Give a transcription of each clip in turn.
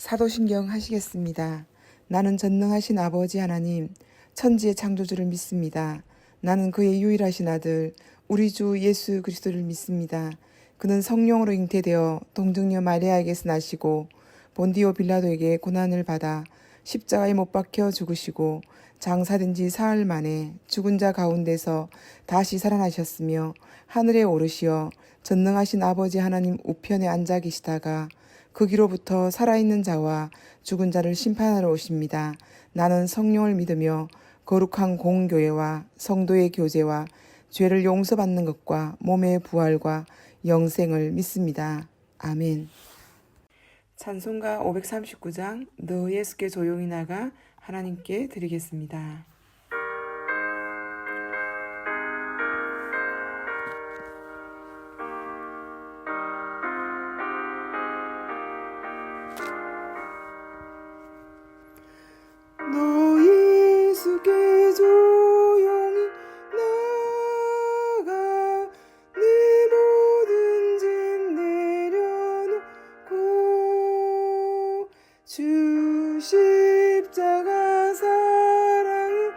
사도신경 하시겠습니다. 나는 전능하신 아버지 하나님, 천지의 창조주를 믿습니다. 나는 그의 유일하신 아들, 우리 주 예수 그리스도를 믿습니다. 그는 성령으로 잉태되어 동정녀 마리아에게서 나시고 본디오 빌라도에게 고난을 받아 십자가에 못 박혀 죽으시고 장사된 지 사흘 만에 죽은 자 가운데서 다시 살아나셨으며 하늘에 오르시어 전능하신 아버지 하나님 우편에 앉아 계시다가 거기로부터 살아있는 자와 죽은 자를 심판하러 오십니다. 나는 성령을 믿으며 거룩한 공교회와 성도의 교제와 죄를 용서받는 것과 몸의 부활과 영생을 믿습니다. 아멘. 찬송가 539장 너 예수께 조용히 나가 하나님께 드리겠습니다. 너 예수께 조용히 나가 내 모든 짐 내려놓고 주 십자가 사랑을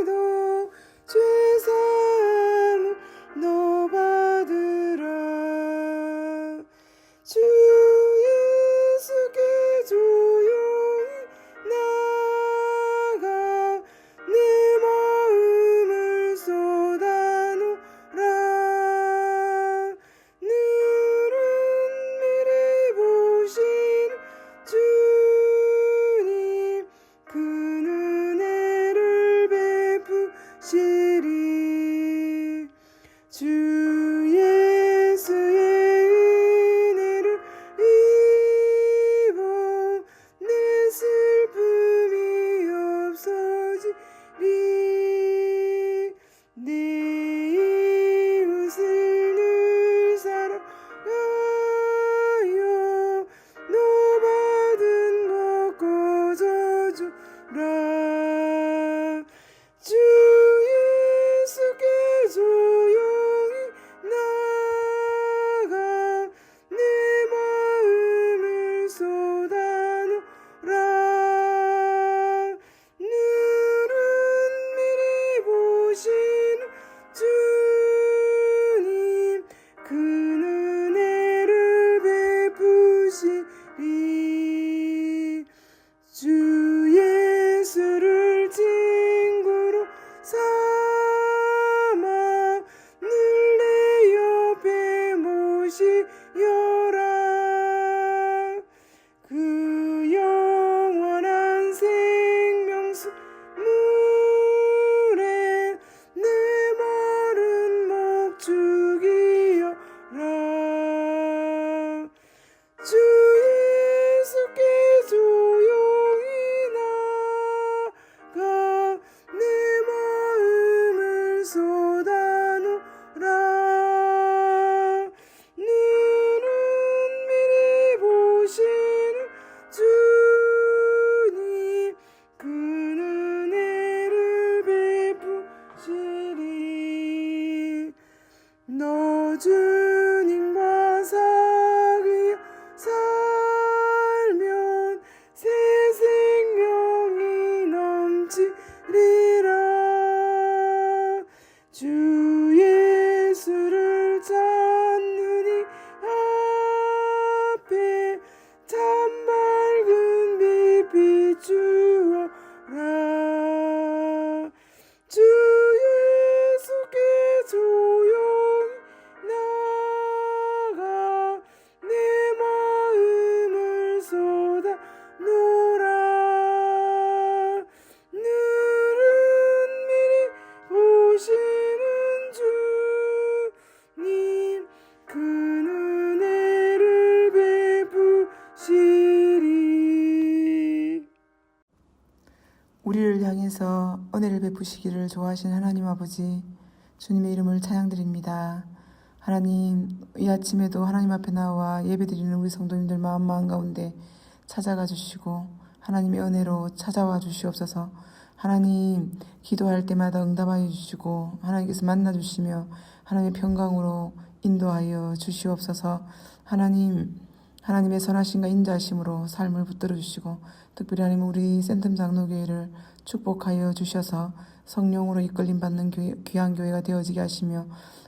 믿어 죄사함을 너 받으라. 주 예수께 조용히 나가 내 마음을 쏟아놓으라. 늘은 미리 보시는 주님 그 은혜를 베푸시리. 주 예수의 은혜를 입어 내 슬픔이 없어지리. 내 이웃을 늘 사랑하여 너 받은 것 거저주라. 주 예수께 조용히 나가 내 마음을 쏟아놓으라. 늘은 미리 보시는 주님 그 은혜를 베푸시리. 주 예수를 친구로 삼아 늘 내 옆에 모시여라. 그 영원한 생명수 물에 내 마른 목 죽이여라. 주 예수께 조용히 나가 내 마음을 쏟아놓으라. 늘은 미리 보시는 주님 그 은혜를 베푸시리. 너 주님과 사귀어 살면 새 생명이 넘치리라. 주 예수를 찾는 이 앞에 참 밝은 빛 비추어라. 주 예수께 조용히 나가 내 마음을 쏟아놓으라. 늘은 미리 보시는 주님 그 은혜를 베푸시리. 우리를 향해서 은혜를 베푸시기를 좋아하신 하나님 아버지, 주님의 이름을 찬양드립니다. 하나님, 이 아침에도 하나님 앞에 나와 예배드리는 우리 성도님들 마음 가운데 찾아가 주시고 하나님의 은혜로 찾아와 주시옵소서. 하나님, 기도할 때마다 응답하여 주시고 하나님께서 만나 주시며 하나님의 평강으로 인도하여 주시옵소서. 하나님, 하나님의 선하심과 인자하심으로 삶을 붙들어 주시고 특별히 하나님 우리 센텀 장로교회를 축복하여 주셔서 성령으로 이끌림 받는 귀한 교회가 되어지게 하시며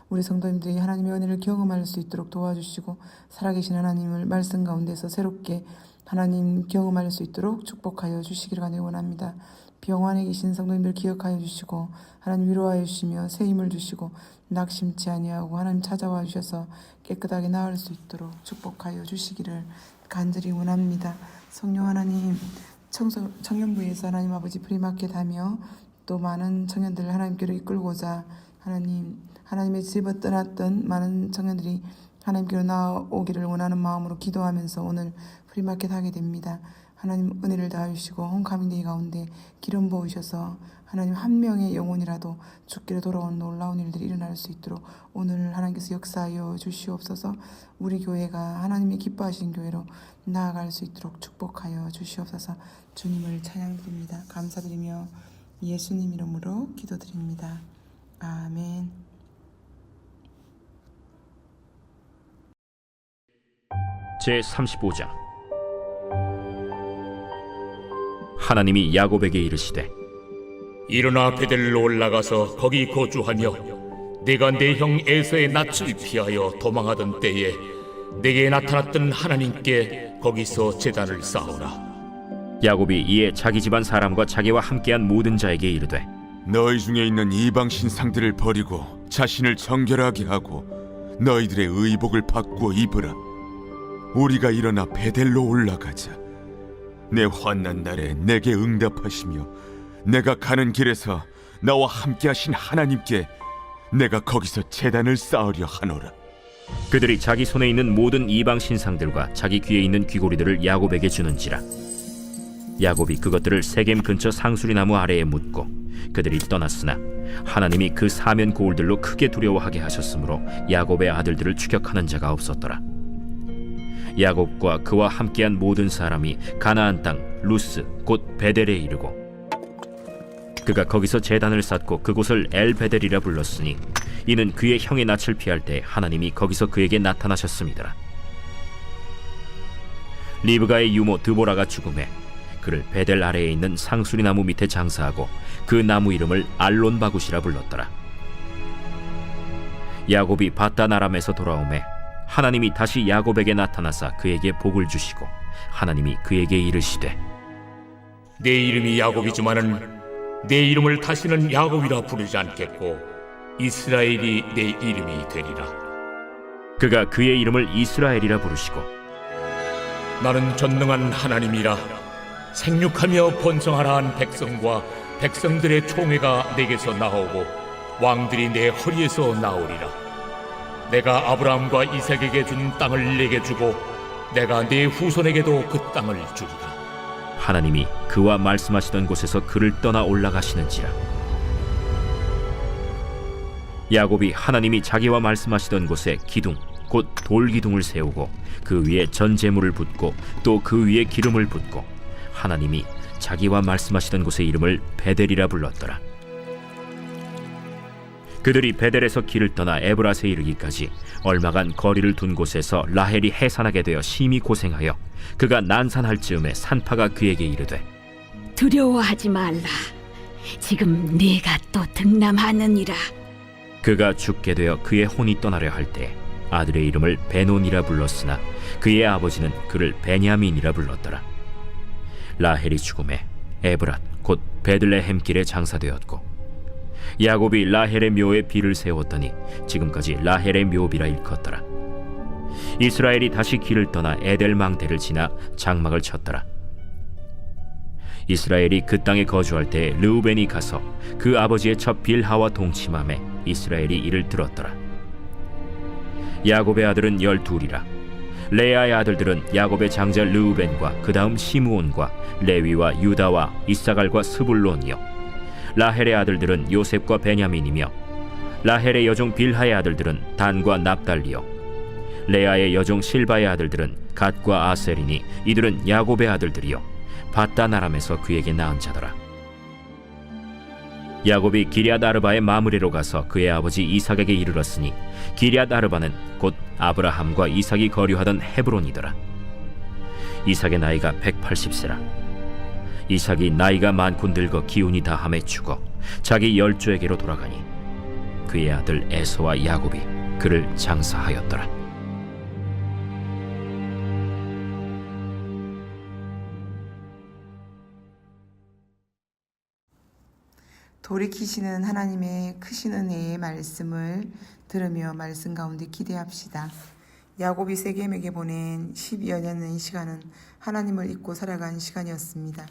우리 성도님들이 하나님의 은혜를 경험할 수 있도록 도와주시고 살아계신 하나님을 말씀 가운데서 새롭게 하나님 경험할 수 있도록 축복하여 주시기를 간절히 원합니다. 병원에 계신 성도님들 기억하여 주시고 하나님 위로하여 주시며 새 힘을 주시고 낙심치 아니하고 하나님 찾아와 주셔서 깨끗하게 나을 수 있도록 축복하여 주시기를 간절히 원합니다. 성령 하나님 청년부에서 하나님 아버지 프리마켓 하며 또 많은 청년들을 하나님께로 이끌고자 하나님의 집을 떠났던 많은 청년들이 하나님께로 나오기를 원하는 마음으로 기도하면서 오늘 프리마켓 하게 됩니다. 하나님 은혜를 다하시고 홈카밍데이 가운데 기름 부으셔서 하나님 한 명의 영혼이라도 죽기로 돌아오는 놀라운 일들이 일어날 수 있도록 오늘 하나님께서 역사하여 주시옵소서. 우리 교회가 하나님이 기뻐하시는 교회로 나아갈 수 있도록 축복하여 주시옵소서. 주님을 찬양드립니다. 감사드리며 예수님 이름으로 기도드립니다. 아멘. 제35장. 하나님이 야곱에게 이르시되 일어나 베델로 올라가서 거기 거주하며 내가 내 형 에서의 낯을 피하여 도망하던 때에 내게 나타났던 하나님께 거기서 제단을 쌓으라. 야곱이 이에 자기 집안 사람과 자기와 함께한 모든 자에게 이르되 너희 중에 있는 이방 신상들을 버리고 자신을 정결하게 하고 너희들의 의복을 바꾸어 입으라. 우리가 일어나 베델로 올라가자. 내 환난 날에 내게 응답하시며 내가 가는 길에서 나와 함께하신 하나님께 내가 거기서 제단을 쌓으려 하노라. 그들이 자기 손에 있는 모든 이방 신상들과 자기 귀에 있는 귀고리들을 야곱에게 주는지라. 야곱이 그것들을 세겜 근처 상수리나무 아래에 묻고 그들이 떠났으나 하나님이 그 사면 고울들로 크게 두려워하게 하셨으므로 야곱의 아들들을 추격하는 자가 없었더라. 야곱과 그와 함께한 모든 사람이 가나안 땅 루스 곧 베델에 이르고 그가 거기서 제단을 쌓고 그곳을 엘베델이라 불렀으니 이는 그의 형의 낯을 피할 때 하나님이 거기서 그에게 나타나셨습니다. 리브가의 유모 드보라가 죽음에 그를 베델 아래에 있는 상수리나무 밑에 장사하고 그 나무 이름을 알론바굿이라 불렀더라. 야곱이 밧단 아람에서 돌아오매 하나님이 다시 야곱에게 나타나사 그에게 복을 주시고 하나님이 그에게 이르시되 내 이름이 야곱이지만은 내 이름을 다시는 야곱이라 부르지 않겠고 이스라엘이 내 이름이 되리라. 그가 그의 이름을 이스라엘이라 부르시고 나는 전능한 하나님이라. 생육하며 번성하라 한 백성과 백성들의 총회가 내게서 나오고 왕들이 내 허리에서 나오리라. 내가 아브라함과 이삭에게 준 땅을 내게 주고 내가 네 후손에게도 그 땅을 주리라. 하나님이 그와 말씀하시던 곳에서 그를 떠나 올라가시는지라. 야곱이 하나님이 자기와 말씀하시던 곳에 기둥 곧 돌기둥을 세우고 그 위에 전제물을 붓고 또 그 위에 기름을 붓고 하나님이 자기와 말씀하시던 곳의 이름을 베델이라 불렀더라. 그들이 베델에서 길을 떠나 에브라스에 이르기까지 얼마간 거리를 둔 곳에서 라헬이 해산하게 되어 심히 고생하여 그가 난산할 즈음에 산파가 그에게 이르되 두려워하지 말라. 지금 네가 또 등남하느니라. 그가 죽게 되어 그의 혼이 떠나려 할 때 아들의 이름을 베논이라 불렀으나 그의 아버지는 그를 베냐민이라 불렀더라. 라헬이 죽음에 에브랏 곧 베들레헴 길에 장사되었고 야곱이 라헬의 묘에 비를 세웠더니 지금까지 라헬의 묘비라 일컫더라. 이스라엘이 다시 길을 떠나 에델망대를 지나 장막을 쳤더라. 이스라엘이 그 땅에 거주할 때 르우벤이 가서 그 아버지의 첩 빌하와 동침함에 이스라엘이 이를 들었더라. 야곱의 아들은 12이라. 레아의 아들들은 야곱의 장자 르우벤과 그 다음 시므온과 레위와 유다와 이사갈과 스불론이요 라헬의 아들들은 요셉과 베냐민이며 라헬의 여종 빌하의 아들들은 단과 납달리요 레아의 여종 실바의 아들들은 갓과 아셀이니 이들은 야곱의 아들들이요 밧단 아람에서 그에게 낳은 자더라. 야곱이 기럇 아르바의 마므레로 가서 그의 아버지 이삭에게 이르렀으니 기럇 아르바는 곧 아브라함과 이삭이 거류하던 헤브론이더라. 이삭의 나이가 180세라. 이삭이 나이가 많고 늙어 기운이 다함에 죽어 자기 열조에게로 돌아가니 그의 아들 에서와 야곱이 그를 장사하였더라. 돌이키시는 하나님의 크신 은혜의 말씀을 들으며 말씀 가운데 기대합시다. 야곱이 세겜에게 보낸 12여 년의 시간은 하나님을 잊고 살아간 시간이었습니다.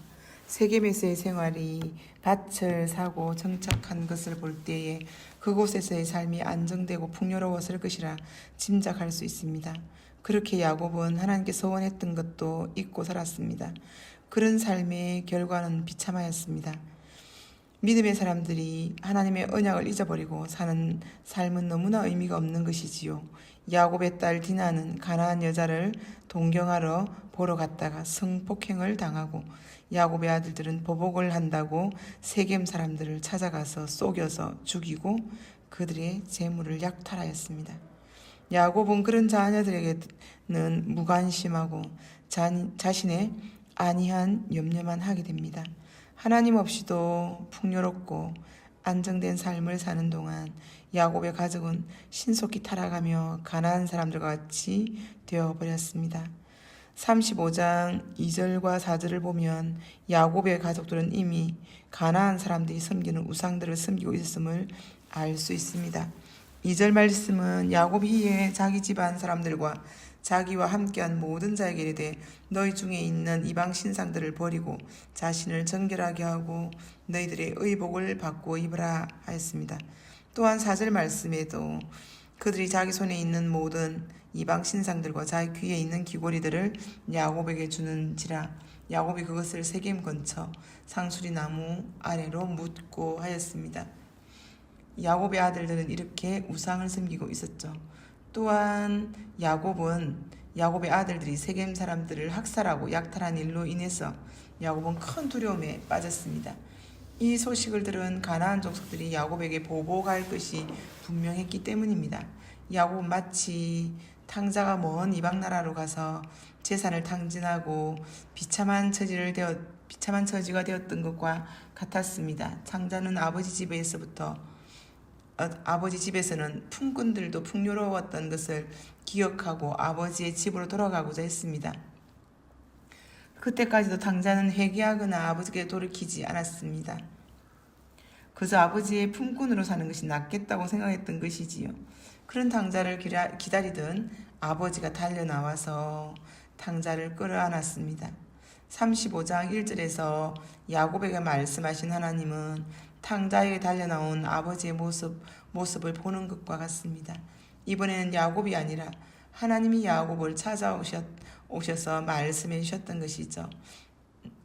세겜에서의 생활이 밭을 사고 정착한 것을 볼 때에 그곳에서의 삶이 안정되고 풍요로웠을 것이라 짐작할 수 있습니다. 그렇게 야곱은 하나님께 소원했던 것도 잊고 살았습니다. 그런 삶의 결과는 비참하였습니다. 믿음의 사람들이 하나님의 언약을 잊어버리고 사는 삶은 너무나 의미가 없는 것이지요. 야곱의 딸 디나는 가나안 여자를 동경하러 보러 갔다가 성폭행을 당하고 야곱의 아들들은 보복을 한다고 세겜 사람들을 찾아가서 속여서 죽이고 그들의 재물을 약탈하였습니다. 야곱은 그런 자녀들에게는 무관심하고 자신의 안이한 염려만 하게 됩니다. 하나님 없이도 풍요롭고 안정된 삶을 사는 동안 야곱의 가족은 신속히 타락하며 가나안 사람들과 같이 되어버렸습니다. 35장 2절과 4절을 보면 야곱의 가족들은 이미 가나안 사람들이 섬기는 우상들을 섬기고 있었음을 알 수 있습니다. 2절 말씀은 야곱이 이에 자기 집안 사람들과 자기와 함께한 모든 자에게 이르되 너희 중에 있는 이방 신상들을 버리고 자신을 정결하게 하고 너희들의 의복을 바꾸어 입으라 하였습니다. 또한 4절 말씀에도 그들이 자기 손에 있는 모든 이방 신상들과 자기 귀에 있는 귀고리들을 야곱에게 주는지라 야곱이 그것을 세겜 근처 상수리 나무 아래로 묻고 하였습니다. 야곱의 아들들은 이렇게 우상을 섬기고 있었죠. 또한 야곱의 아들들이 세겜 사람들을 학살하고 약탈한 일로 인해서 야곱은 큰 두려움에 빠졌습니다. 이 소식을 들은 가나안 족속들이 야곱에게 보복할 것이 분명했기 때문입니다. 야곱은 마치 탕자가 먼 이방 나라로 가서 재산을 탕진하고 비참한 처지가 되었던 것과 같았습니다. 탕자는 아버지 집에서는 품꾼들도 풍요로웠던 것을 기억하고 아버지의 집으로 돌아가고자 했습니다. 그때까지도 탕자는 회개하거나 아버지께 돌이키지 않았습니다. 그저 아버지의 품꾼으로 사는 것이 낫겠다고 생각했던 것이지요. 그런 탕자를 기다리던 아버지가 달려나와서 탕자를 끌어안았습니다. 35장 1절에서 야곱에게 말씀하신 하나님은 탕자에게 달려나온 아버지의 모습을 보는 것과 같습니다. 이번에는 야곱이 아니라 하나님이 야곱을 찾아오셔서 말씀해 주셨던 것이죠.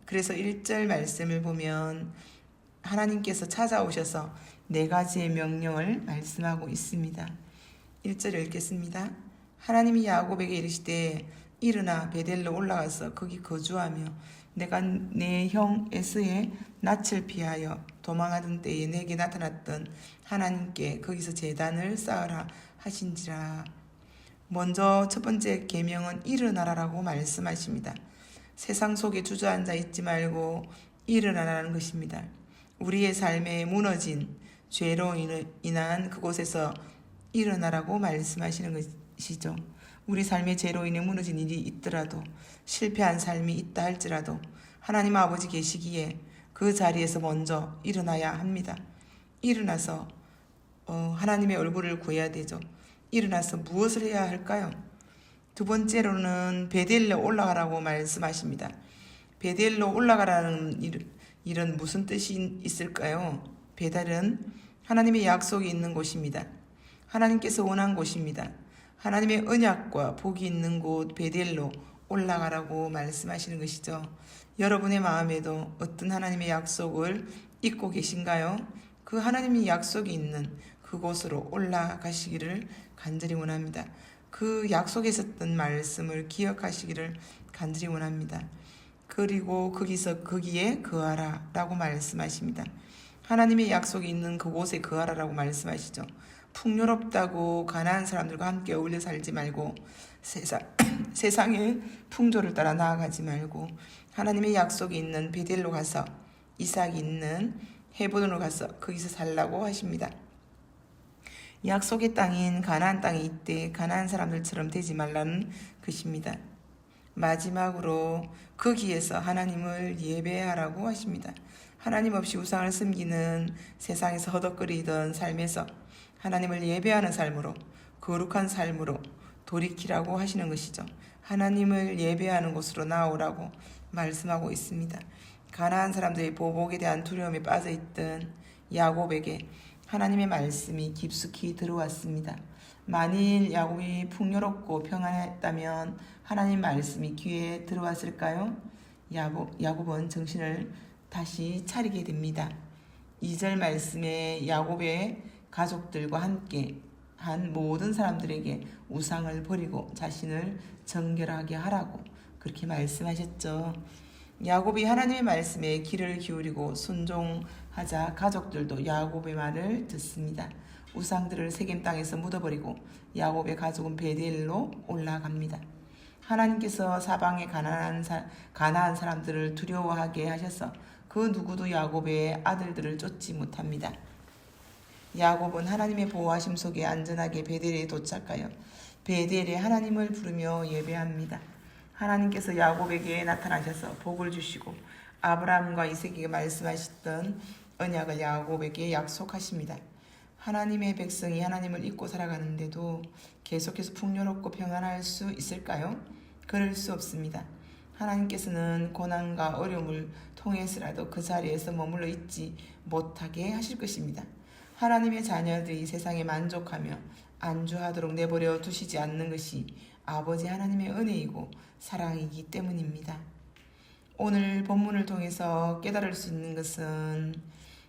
그래서 1절 말씀을 보면 하나님께서 찾아오셔서 4가지의 명령을 말씀하고 있습니다. 1절을 읽겠습니다. 하나님이 야곱에게 이르시되 일어나 베델로 올라가서 거기 거주하며 내가 내 형 에서의 낯을 피하여 도망하던 때에 내게 나타났던 하나님께 거기서 제단을 쌓으라 하신지라. 먼저 첫 번째 계명은 일어나라라고 말씀하십니다. 세상 속에 주저앉아 있지 말고 일어나라는 것입니다. 우리의 삶에 무너진 죄로 인한 그곳에서 일어나라고 말씀하시는 것이죠. 우리 삶의 죄로 인해 무너진 일이 있더라도 실패한 삶이 있다 할지라도 하나님 아버지 계시기에 그 자리에서 먼저 일어나야 합니다. 일어나서 하나님의 얼굴을 구해야 되죠. 일어나서 무엇을 해야 할까요? 두 번째로는 베델로 올라가라고 말씀하십니다. 베델로 올라가라는 일은 무슨 뜻이 있을까요? 베델은 하나님의 약속이 있는 곳입니다. 하나님께서 원한 곳입니다. 하나님의 언약과 복이 있는 곳 베델로 올라가라고 말씀하시는 것이죠. 여러분의 마음에도 어떤 하나님의 약속을 잊고 계신가요? 그 하나님의 약속이 있는 그곳으로 올라가시기를 간절히 원합니다. 그 약속에 있었던 말씀을 기억하시기를 간절히 원합니다. 그리고 거기에 거하라 라고 말씀하십니다. 하나님의 약속이 있는 그곳에 거하라라고 말씀하시죠. 풍요롭다고 가난한 사람들과 함께 어울려 살지 말고 세상의 풍조를 따라 나아가지 말고 하나님의 약속이 있는 베델로 가서 이삭이 있는 헤브론으로 가서 거기서 살라고 하십니다. 약속의 땅인 가나안 땅에 이때 가나안 사람들처럼 되지 말라는 것입니다. 마지막으로 거기에서 하나님을 예배하라고 하십니다. 하나님 없이 우상을 섬기는 세상에서 허덕거리던 삶에서 하나님을 예배하는 삶으로 거룩한 삶으로 돌이키라고 하시는 것이죠. 하나님을 예배하는 곳으로 나오라고 말씀하고 있습니다. 가나안 사람들의 보복에 대한 두려움에 빠져있던 야곱에게 하나님의 말씀이 깊숙이 들어왔습니다. 만일 야곱이 풍요롭고 평안했다면 하나님 말씀이 귀에 들어왔을까요? 야곱은 정신을 다시 차리게 됩니다. 2절 말씀에 야곱의 가족들과 함께 한 모든 사람들에게 우상을 버리고 자신을 정결하게 하라고 그렇게 말씀하셨죠. 야곱이 하나님의 말씀에 귀를 기울이고 순종하자 가족들도 야곱의 말을 듣습니다. 우상들을 세겜 땅에서 묻어버리고 야곱의 가족은 베델로 올라갑니다. 하나님께서 사방의 가나안 사람들을 두려워하게 하셔서 그 누구도 야곱의 아들들을 쫓지 못합니다. 야곱은 하나님의 보호하심 속에 안전하게 베델에 도착하여 베델에 하나님을 부르며 예배합니다. 하나님께서 야곱에게 나타나셔서 복을 주시고 아브라함과 이삭에게 말씀하셨던 언약을 야곱에게 약속하십니다. 하나님의 백성이 하나님을 잊고 살아가는데도 계속해서 풍요롭고 평안할 수 있을까요? 그럴 수 없습니다. 하나님께서는 고난과 어려움을 통해서라도 그 자리에서 머물러 있지 못하게 하실 것입니다. 하나님의 자녀들이 세상에 만족하며 안주하도록 내버려 두시지 않는 것이 아버지 하나님의 은혜이고 사랑이기 때문입니다. 오늘 본문을 통해서 깨달을 수 있는 것은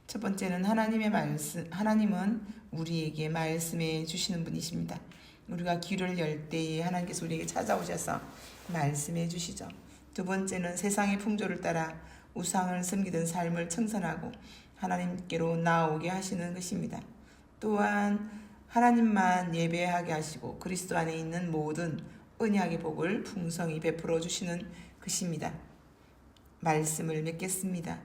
첫 번째는 하나님은 우리에게 말씀해 주시는 분이십니다. 우리가 귀를 열 때에 하나님께서 우리에게 찾아오셔서 말씀해 주시죠. 두 번째는 세상의 풍조를 따라 우상을 섬기던 삶을 청산하고 하나님께로 나오게 하시는 것입니다. 또한 하나님만 예배하게 하시고 그리스도 안에 있는 모든 언약의 복을 풍성히 베풀어 주시는 것입니다. 말씀을 맺겠습니다.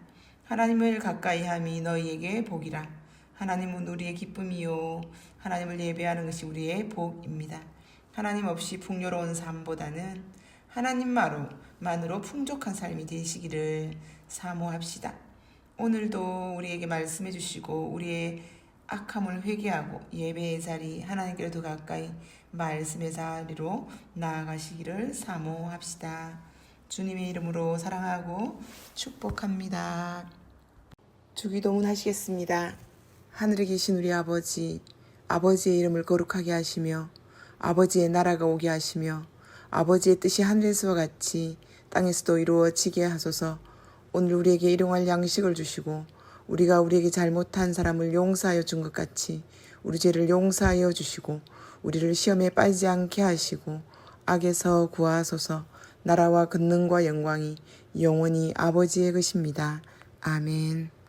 하나님을 가까이 함이 너희에게 복이라. 하나님은 우리의 기쁨이요 하나님을 예배하는 것이 우리의 복입니다. 하나님 없이 풍요로운 삶보다는 하나님만으로 풍족한 삶이 되시기를 사모합시다. 오늘도 우리에게 말씀해 주시고 우리의 악함을 회개하고 예배의 자리 하나님께로 더 가까이 말씀의 자리로 나아가시기를 사모합시다. 주님의 이름으로 사랑하고 축복합니다. 주기도문 하시겠습니다. 하늘에 계신 우리 아버지, 아버지의 이름을 거룩하게 하시며 아버지의 나라가 오게 하시며 아버지의 뜻이 하늘에서와 같이 땅에서도 이루어지게 하소서. 오늘 우리에게 일용할 양식을 주시고 우리가 우리에게 잘못한 사람을 용서하여 준 것 같이 우리 죄를 용서하여 주시고 우리를 시험에 빠지지 않게 하시고 악에서 구하소서. 나라와 권능과 영광이 영원히 아버지의 것입니다. 아멘.